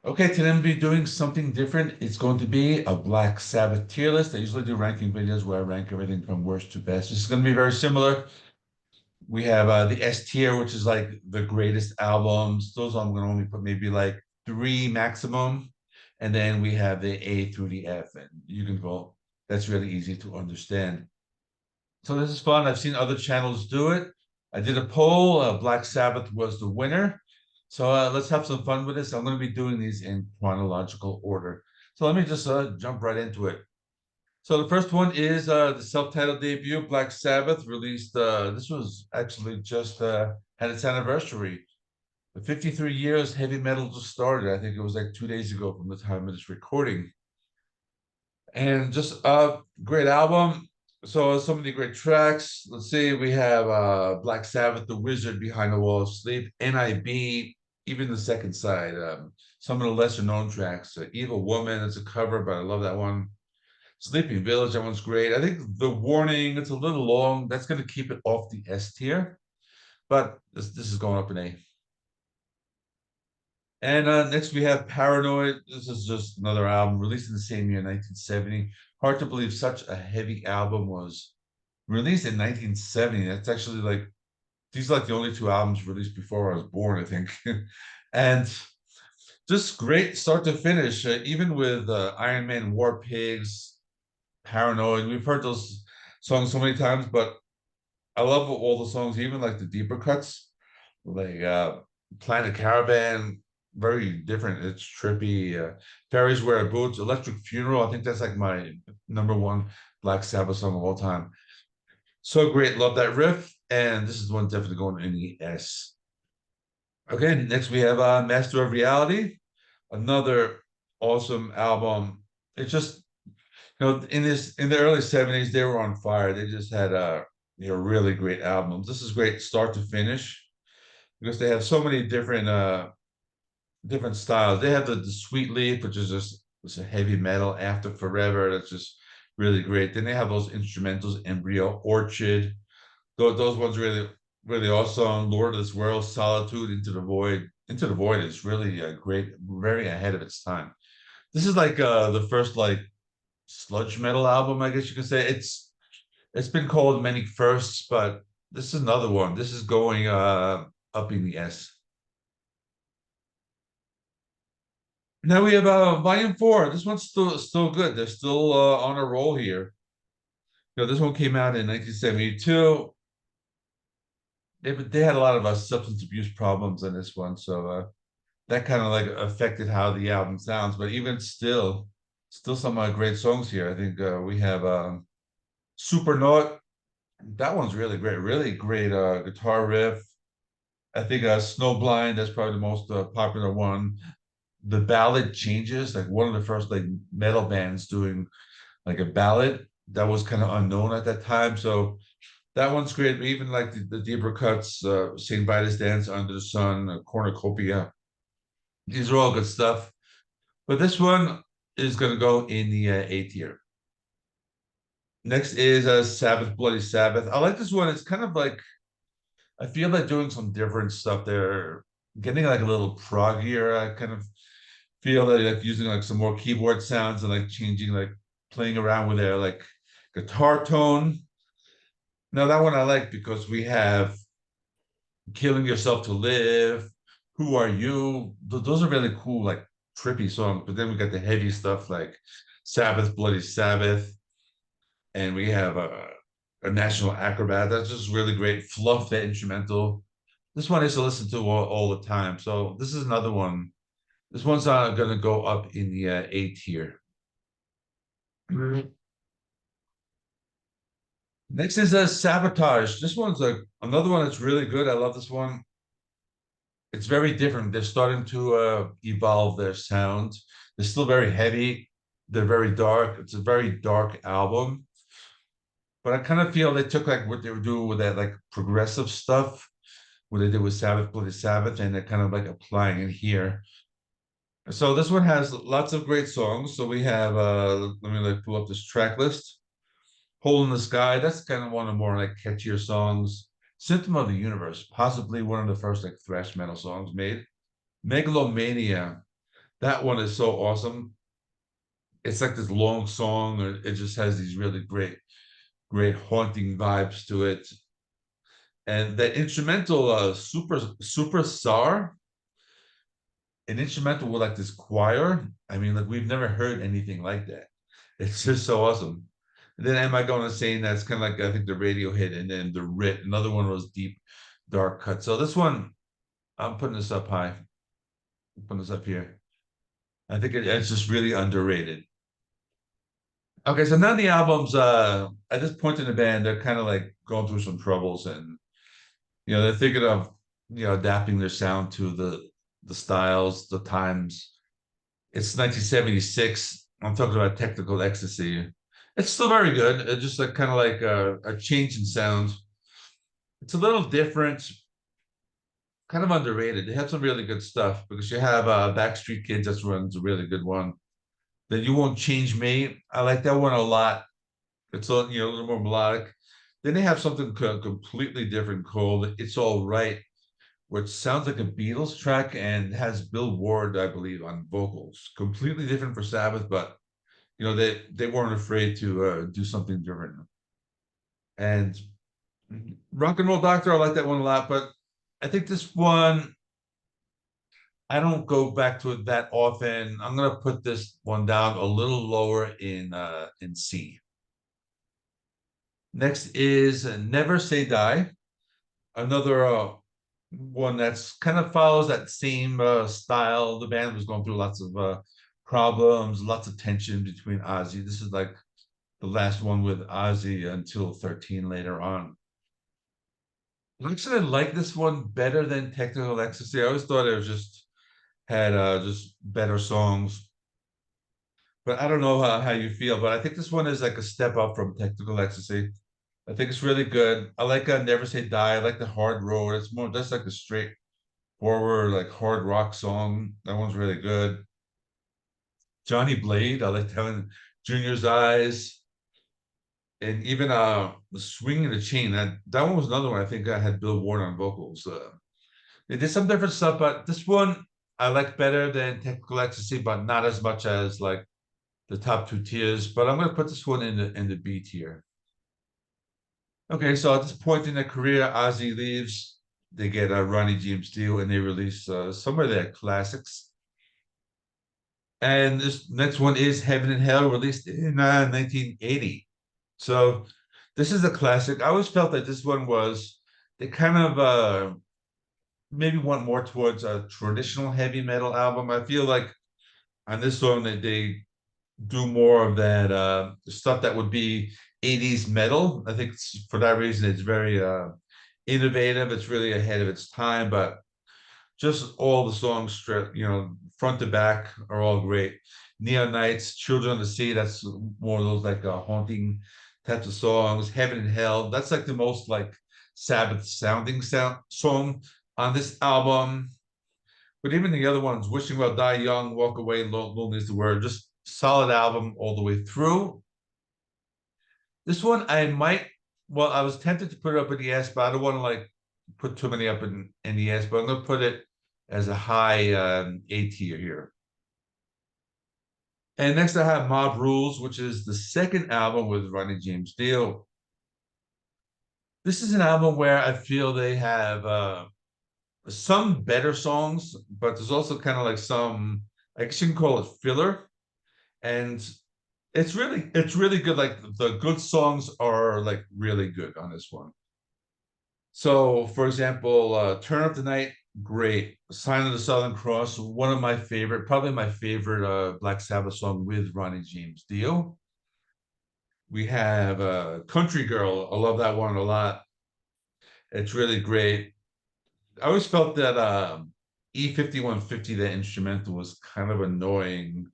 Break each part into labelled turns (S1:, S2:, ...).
S1: Okay, today I'm going to be doing something different. It's going to be a Black Sabbath tier list. I usually do ranking videos where I rank everything from worst to best. This is going to be very similar. We have the S tier, which is like the greatest albums. Those I'm going to only put maybe like three maximum. And then we have the A through the F, and you can vote. That's really easy to understand. So this is fun. I've seen other channels do it. I did a poll. Black Sabbath was the winner. So let's have some fun with this. I'm going to be doing these in chronological order. So let me just jump right into it. So the first one is the self-titled debut, Black Sabbath, released. This was actually just had its anniversary. The 53 years heavy metal just started. I think it was like 2 days ago from the time of this recording. And just a great album. So so many great tracks. Let's see, we have Black Sabbath, The Wizard, Behind the Wall of Sleep, NIB, even the second side. Some of the lesser known tracks. Evil Woman, it's a cover, but I love that one. Sleeping Village, that one's great. I think The Warning, it's a little long. That's going to keep it off the S tier, but this is going up in A. And next we have Paranoid. This is just another album released in the same year, 1970. Hard to believe such a heavy album was released in 1970. That's actually like, these are like the only two albums released before I was born, I think. And just great start to finish, even with Iron Man, War Pigs, Paranoid. We've heard those songs so many times, but I love all the songs, even like the deeper cuts, like Planet Caravan, very different. It's trippy. Fairies Wear Boots, Electric Funeral. I think that's like my number one Black Sabbath song of all time. So great. Love that riff. And this is one definitely going in the S. Okay, next we have Master of Reality, another awesome album. It's just, in the early 70s, they were on fire. They just had really great albums. This is great start to finish because they have so many different styles. They have the Sweet Leaf, which is just it's a heavy metal. After Forever, that's just really great. Then they have those instrumentals, Embryo, Orchid. Those ones really awesome. Lord of this World, Solitude, Into the Void. Into the Void is really great, very ahead of its time. This is like the first like sludge metal album, I guess you could say. It's been called many firsts, but this is another one. This is going up in the S. Now we have volume four. This one's still good. They're still on a roll here. This one came out in 1972. They had a lot of substance abuse problems in this one, so that kind of like affected how the album sounds. But even still some great songs here. I think we have Supernaut. That one's really great. Really great guitar riff. I think Snowblind. That's probably the most popular one. The ballad changes, like one of the first like metal bands doing like a ballad that was kind of unknown at that time. So that one's great. But even like the deeper cuts, St. Vitus Dance, Under the Sun, Cornucopia, these are all good stuff. But this one is going to go in the A tier. Next is Sabbath, Bloody Sabbath. I like this one. It's kind of like, I feel like doing some different stuff there, getting like a little proggier. I kind of feel that like using like some more keyboard sounds and like changing, like playing around with their like guitar tone. Now that one I like because we have Killing Yourself to Live, Who Are You? Those are really cool, like trippy songs. But then we got the heavy stuff like Sabbath, Bloody Sabbath, and we have a National Acrobat. That's just really great. Fluff the instrumental. This one I used to listen to all the time. So this is another one. This one's going to go up in the A tier. Next is Sabotage. This one's another one that's really good. I love this one. It's very different. They're starting to evolve their sound. They're still very heavy. They're very dark. It's a very dark album. But I kind of feel they took like what they were doing with that like progressive stuff, what they did with Sabbath, Bloody Sabbath, and they're kind of like applying it here. So this one has lots of great songs. So we have let me like pull up this track list. Hole in the Sky, that's kind of one of the more like catchier songs. Symptom of the Universe, possibly one of the first like thrash metal songs made. Megalomania, That one is so awesome. It's like this long song, or it just has these really great haunting vibes to it. And that instrumental, Superstar, an instrumental with like this choir. I mean, like we've never heard anything like that. It's just so awesome. And then Am I Going Insane? That's kind of like I think the radio hit, and then the Writ. Another one was Deep Dark Cut. So this one, I'm putting this up high. I'm putting this up here. I think it's just really underrated. Okay, so now the albums, at this point in the band, they're kind of like going through some troubles, and they're thinking of adapting their sound to the styles, the times. It's 1976. I'm talking about Technical Ecstasy. It's still very good. It's just like kind of like a change in sound. It's a little different, kind of underrated. They have some really good stuff because you have Backstreet Kids. That's one's a really good one. Then You Won't Change Me. I like that one a lot. It's a little more melodic. Then they have something completely different called "It's All Right," which sounds like a Beatles track and has Bill Ward, I believe, on vocals. Completely different for Sabbath, but they weren't afraid to do something different. And Rock and Roll Doctor, I like that one a lot, but I think this one I don't go back to it that often. I'm gonna put this one down a little lower in C. Next is Never Say Die, another one that's kind of follows that same style. The band was going through lots of problems, lots of tension between Ozzy. This is like the last one with Ozzy until 13 later on. Actually, I like this one better than Technical Ecstasy. I always thought it was just better songs. But I don't know how you feel, but I think this one is like a step up from Technical Ecstasy. I think it's really good. I like Never Say Die. I like the Hard Road. It's more just like a straightforward, like hard rock song. That one's really good. Johnny Blade. I like having Junior's Eyes. And even the Swinging the Chain. That one was another one I think I had Bill Ward on vocals. They did some different stuff, but this one I like better than Technical Ecstasy, but not as much as like the top two tiers. But I'm gonna put this one in the B tier. Okay, so at this point in their career, Ozzy leaves. They get Ronnie James Dio, and they release some of their classics. And this next one is Heaven and Hell, released in 1980. So this is a classic. I always felt that this one was they kind of maybe went more towards a traditional heavy metal album. I feel like on this song that they do more of that stuff that would be 80s metal. I think for that reason it's very innovative. It's really ahead of its time, but just all the songs, front to back, are all great. Neon Nights, Children of the Sea, that's more of those like haunting types of songs. Heaven and Hell, that's like the most like Sabbath sounding song on this album. But even the other ones, Wishing Well Die Young, Walk Away, Lonely is the Word, just solid album all the way through. This one I might, well, I was tempted to put it up in the S, but I don't want to like put too many up in the S, but I'm going to put it as a high A tier here. And next I have Mob Rules, which is the second album with Ronnie James Dio. This is an album where I feel they have some better songs, but there's also kind of like some, I guess you can call it filler. And it's really good. Like the good songs are like really good on this one. So, for example, Turn Up the Night, great. Sign of the Southern Cross, one of my favorite, probably my favorite Black Sabbath song with Ronnie James Dio. We have Country Girl. I love that one a lot. It's really great. I always felt that E5150, that instrumental, was kind of annoying.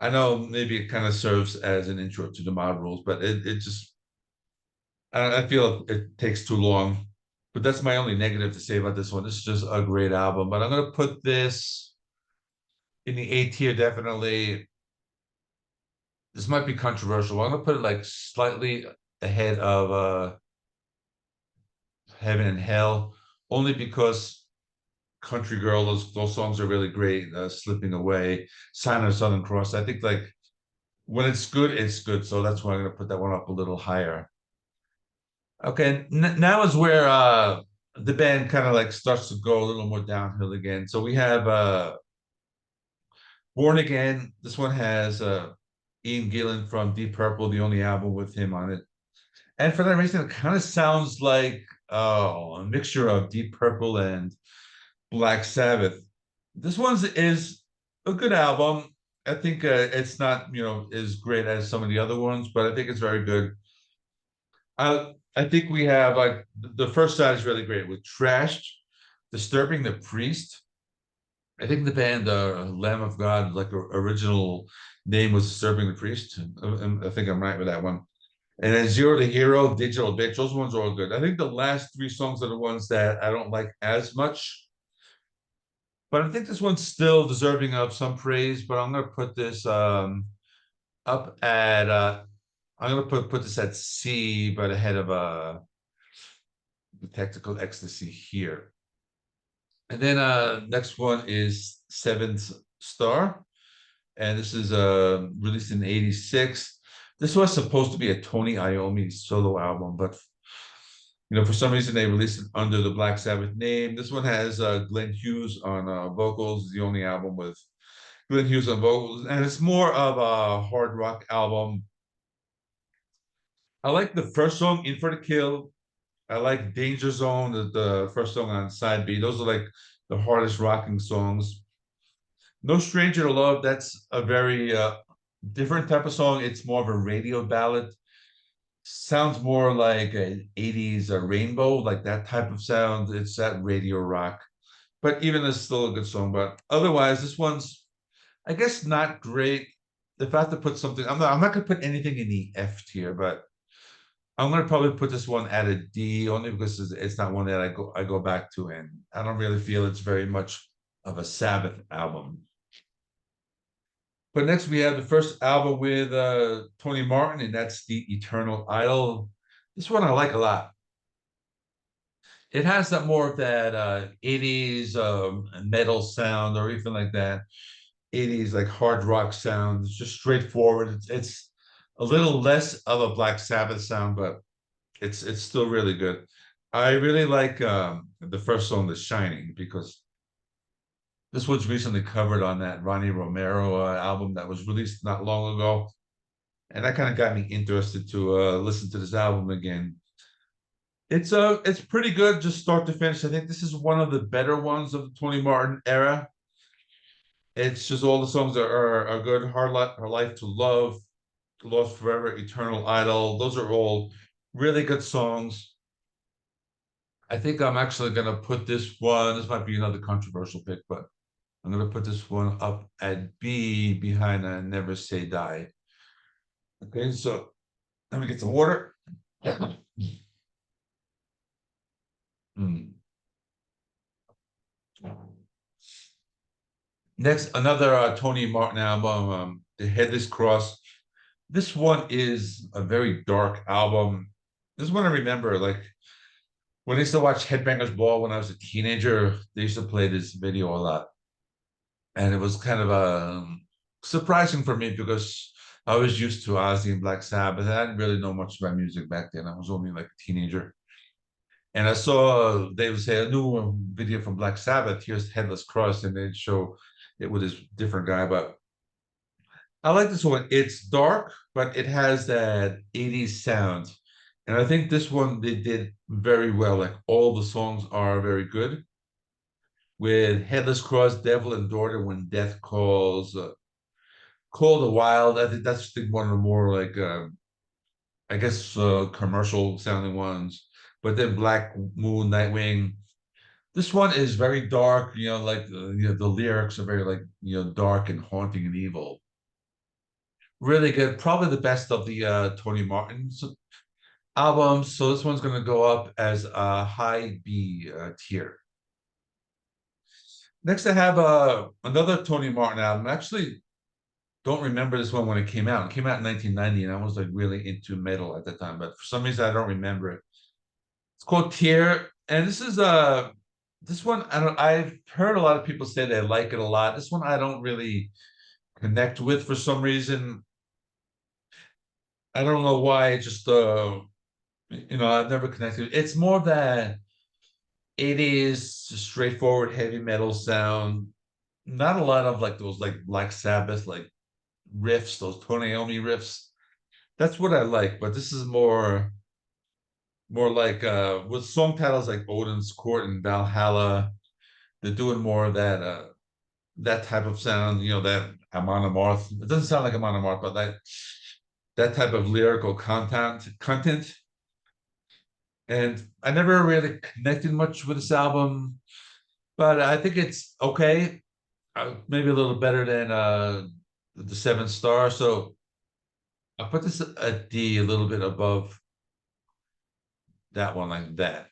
S1: I know maybe it kind of serves as an intro to the mod rules, but it just I feel it takes too long. But that's my only negative to say about this one. This is just a great album. But I'm gonna put this in the A tier definitely. This might be controversial. I'm gonna put it like slightly ahead of Heaven and Hell, only because Country Girl. Those songs are really great. Slipping Away, Sign of Southern Cross. I think like when it's good, it's good. So that's why I'm gonna put that one up a little higher. Okay, now is where the band kind of like starts to go a little more downhill again. So we have Born Again. This one has Ian Gillan from Deep Purple, the only album with him on it. And for that reason, it kind of sounds like a mixture of Deep Purple and Black Sabbath. This one is a good album. I think it's not, as great as some of the other ones, but I think it's very good. I think we have like the first side is really great with Trashed, Disturbing the Priest. I think the band Lamb of God, like original name was Disturbing the Priest. I think I'm right with that one. And then Zero to Hero, Digital Bitch, those ones are all good. I think the last three songs are the ones that I don't like as much. But I think this one's still deserving of some praise. But I'm gonna put this up at I'm gonna put this at C, but ahead of the Technical Ecstasy here. And then next one is Seventh Star. And this is released in '86. This was supposed to be a Tony Iommi solo album, but for some reason they released it under the Black Sabbath name. This one has Glenn Hughes on vocals, the only album with Glenn Hughes on vocals, and it's more of a hard rock album. I like the first song, In for the Kill. I like Danger Zone, the first song on side B. Those are like the hardest rocking songs. No Stranger to Love, that's a very different type of song. It's more of a radio ballad. Sounds more like an 80s rainbow, like that type of sound. It's that radio rock. But even it's still a good song. But otherwise, this one's, I guess, not great. If I have to put something, I'm not gonna put anything in the F tier, but I'm gonna probably put this one at a D only because it's not one that I go back to, and I don't really feel it's very much of a Sabbath album. But next we have the first album with Tony Martin, and that's The Eternal Idol. This one I like a lot. It has that more of that 80s metal sound, or even like that 80s like hard rock sound. It's just straightforward. It's a little less of a Black Sabbath sound, but it's still really good. I really like the first song, The Shining, because this was recently covered on that Ronnie Romero album that was released not long ago. And that kind of got me interested to listen to this album again. It's pretty good, just start to finish. I think this is one of the better ones of the Tony Martin era. It's just all the songs are good. Hard Life to Love, Lost Forever, Eternal Idol. Those are all really good songs. I think I'm actually gonna put this one. This might be another controversial pick, but I'm gonna put this one up at B behind Never Say Die. Okay, so let me get some water. Next, another Tony Martin album, The Headless Cross. This one is a very dark album. This one I remember, like when I used to watch Headbangers Ball when I was a teenager, they used to play this video a lot. And it was kind of surprising for me because I was used to Ozzy and Black Sabbath. I didn't really know much about music back then. I was only like a teenager. And I saw they would say a new video from Black Sabbath. Here's Headless Cross, and they'd show it with this different guy. But I like this one. It's dark, but it has that 80s sound. And I think this one they did very well. Like all the songs are very good. With Headless Cross, Devil and Daughter, When Death Calls, Call the Wild. I think that's one of the more like I guess commercial sounding ones. But then Black Moon, Nightwing. This one is very dark, like the lyrics are very like dark and haunting and evil. Really good, probably the best of the Tony Martin's albums. So this one's gonna go up as a high B tier. Next, I have another Tony Martin album. I actually don't remember this one when it came out. It came out in 1990, and I was like really into metal at the time, but for some reason I don't remember it. It's called Tear, and this is This one, I don't. I've heard a lot of people say they like it a lot. This one, I don't really connect with for some reason. I don't know why. Just I've never connected. It's more that it is straightforward heavy metal sound. Not a lot of like those like Black Sabbath like riffs, those Tony Iommi riffs. That's what I like. But this is more like with song titles like Odin's Court and Valhalla. They're doing more of that type of sound, that Amon Amarth. It doesn't sound like Amon Amarth, but that type of lyrical content. And I never really connected much with this album, but I think it's okay. Maybe a little better than the 7 star. So I put this at D, a little bit above that one, like that.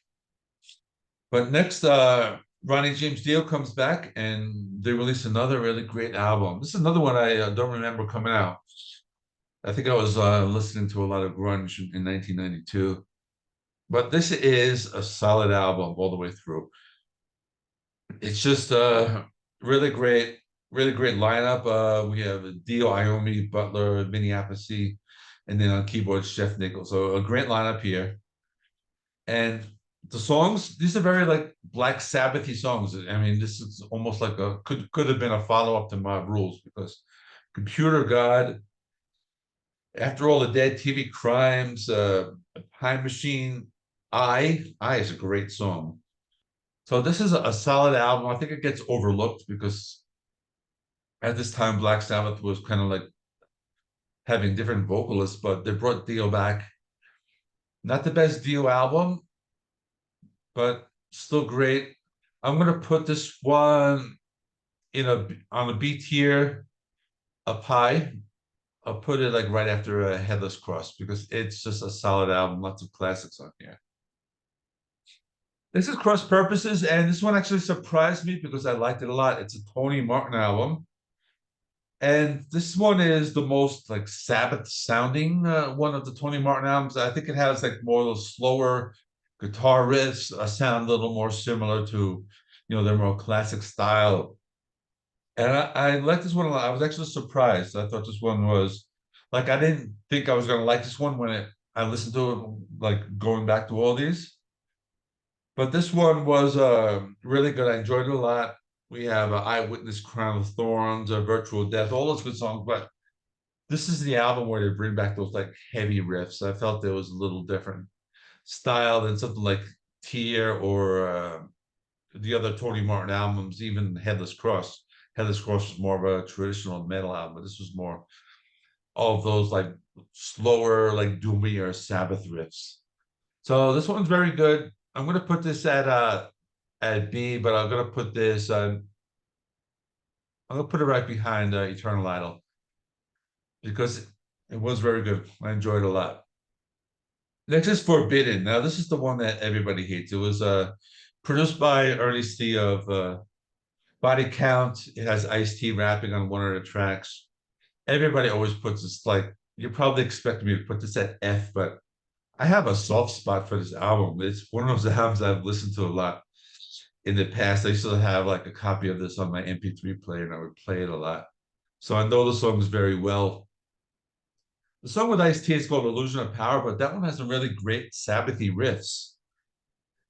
S1: But next, Ronnie James Dio comes back and they release another really great album. This is another one I don't remember coming out. I think I was listening to a lot of grunge in 1992. But this is a solid album all the way through. It's just really great lineup. We have Dio, Iommi, Butler, Minneapolis, and then on keyboards, Jeff Nichols. So a great lineup here. And the songs, these are very like Black Sabbathy songs. I mean, this is almost like a could have been a follow-up to Mob Rules because Computer God, After All the Dead, TV Crimes, Time Machine, I is a great song. So this is a solid album. I think it gets overlooked because at this time Black Sabbath was kind of like having different vocalists, but they brought Dio back. Not the best Dio album, but still great. I'm gonna put this one in a on a B tier, up high. I'll put it like right after a Headless Cross because it's just a solid album. Lots of classics on here. This is Cross Purposes, and this one actually surprised me because I liked it a lot. It's a Tony Martin album, and this one is the most like Sabbath sounding one of the Tony Martin albums. I think it has like more of those slower guitar riffs, sound a little more similar to, their more classic style. And I like this one a lot. I was actually surprised. I thought this one was like I didn't think I was gonna like this one when I listened to it, like going back to all these. But this one was really good. I enjoyed it a lot. We have Eyewitness, Crown of Thorns, Virtual Death, all those good songs. But this is the album where they bring back those like heavy riffs. I felt there was a little different style than something like Tear or the other Tony Martin albums, even Headless Cross. Headless Cross was more of a traditional metal album, but this was more all of those like slower, like doomier Sabbath riffs. So this one's very good. I'm gonna put this at B, but I'm gonna put it right behind Eternal Idol because it was very good. I enjoyed it a lot. Next is Forbidden. Now this is the one that everybody hates. It was produced by Ernie C of Body Count. It has Ice-T rapping on one of the tracks. Everybody always puts this like you probably expect me to put this at F, but I have a soft spot for this album. It's one of those albums I've listened to a lot in the past. I used to have like a copy of this on my MP3 player, and I would play it a lot. So I know the songs very well. The song with Ice-T is called Illusion of Power, but that one has some really great Sabbathy riffs.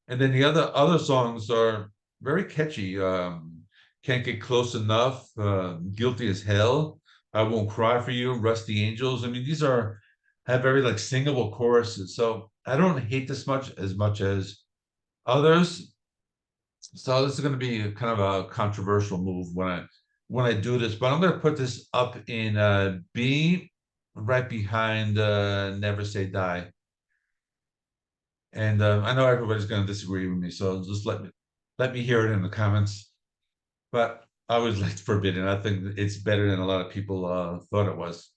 S1: And then the other songs are very catchy. Can't Get Close Enough, Guilty as Hell, I Won't Cry for You, Rusty Angels. I mean, these are have very like singable choruses. So I don't hate this much as others. So this is going to be kind of a controversial move when I do this, but I'm going to put this up in B, right behind Never Say Die. And I know everybody's going to disagree with me, so just let me hear it in the comments. But I always liked Forbidden. I think it's better than a lot of people thought it was.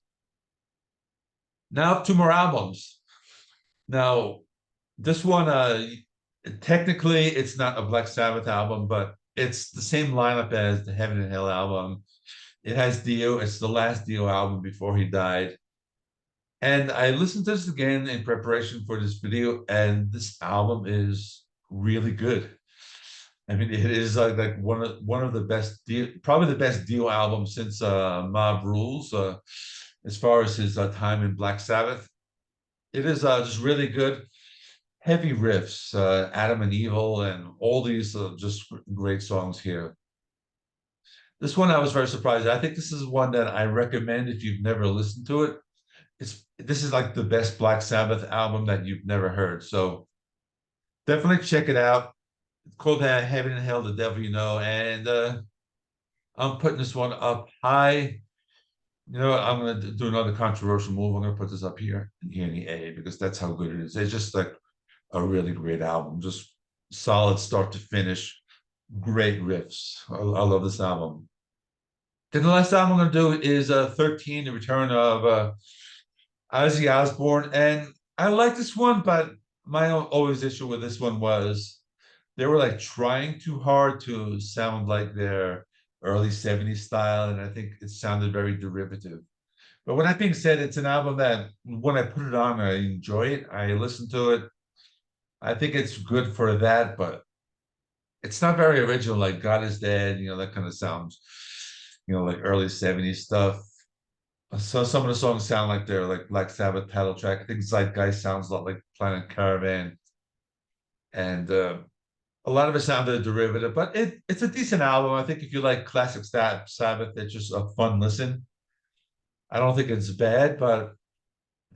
S1: Now, two more albums. Now, this one, technically, it's not a Black Sabbath album, but it's the same lineup as the Heaven and Hell album. It has Dio. It's the last Dio album before he died. And I listened to this again in preparation for this video, and this album is really good. I mean, it is like one of the best deal, probably the best Dio album since Mob Rules. As far as his time in Black Sabbath, it is just really good, heavy riffs, Adam and Evil, and all these just great songs here. This one I was very surprised. I think this is one that I recommend if you've never listened to it. This is like the best Black Sabbath album that you've never heard. So definitely check it out. It's called Heaven and Hell, the Devil You Know, and I'm putting this one up high. You know, I'm gonna do another controversial move. I'm gonna put this up here in the A because that's how good it is. It's just like a really great album, just solid start to finish, great riffs. I love this album. Then the last album I'm gonna do is 13, The Return of Ozzy Osbourne. And I like this one, but my always issue with this one was they were like trying too hard to sound like their early 70s style, and I think it sounded very derivative. But with that being said, it's an album that when I put it on, I enjoy it. I listen to it. I think it's good for that, but it's not very original, like God is Dead, that kind of sounds, like early 70s stuff. So some of the songs sound like they're like Black Sabbath title track. I think Zeitgeist sounds a lot like Planet Caravan. And a lot of it sounded derivative, but it's a decent album. I think if you like classic Sabbath, it's just a fun listen. I don't think it's bad, but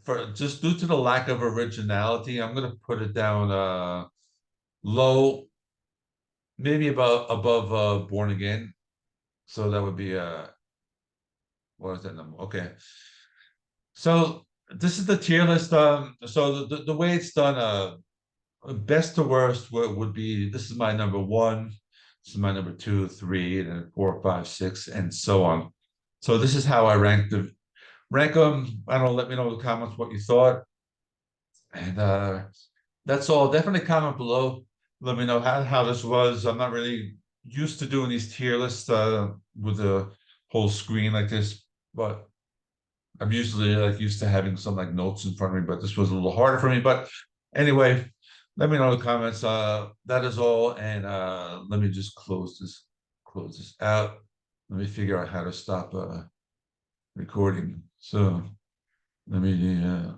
S1: for just due to the lack of originality, I'm gonna put it down low, maybe above Born Again. So that would be what is that number? Okay. So this is the tier list. So the way it's done, best to worst would be this is my number one, this is my number two, three, and then four, five, six, and so on. So this is how I rank them. I don't know, let me know in the comments what you thought. And that's all. Definitely comment below. Let me know how this was. I'm not really used to doing these tier lists with a whole screen like this, but I'm usually like used to having some like notes in front of me, but this was a little harder for me. But anyway, let me know in the comments. That is all. And let me just close this out. Let me figure out how to stop recording. So let me yeah.